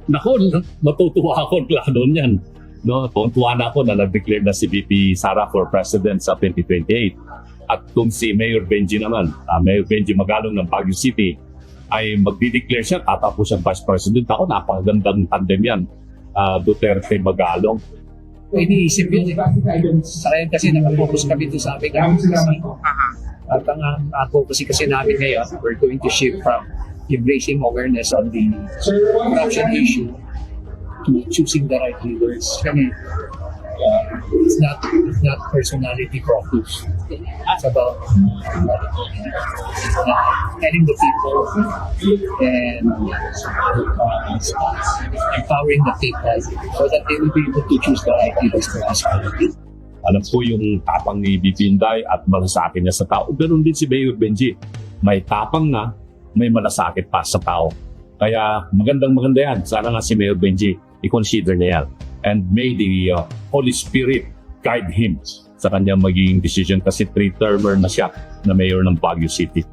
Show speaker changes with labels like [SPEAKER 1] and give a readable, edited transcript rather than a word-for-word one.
[SPEAKER 1] Naku, matutuwa ako lalo niyan. No, tuwa na ako na nag-declare na si VP Sara for President sa 2028. At kung si Mayor Benji naman, Mayor Benji Magalong ng Baguio City, ay magdi-declare siya, tatapos siyang Vice President. Ako, napakagandang tandem yan. Duterte Magalong.
[SPEAKER 2] Iniisip yun. Sa ngayon kasi nakafocus kami doon sa aming advocacy. At ang advocacy kasi namin ngayon, we're going to shift from embracing awareness on the corruption issue to choosing the right leaders. It's not personality focused. It's about telling the people and empowering the people so that they will be able to choose the right leaders for us.
[SPEAKER 1] Alam ko yung tapang ni VP Inday at malasakit niya sa tao. Ganun din si Mayor Benji. May tapang na, may malasakit pa sa tao. Kaya maganda yan. Sana nga si Mayor Benji, i-consider niya yan. And may the Holy Spirit guide him sa kanyang magiging decision kasi 3-termer na siya na mayor ng Baguio City.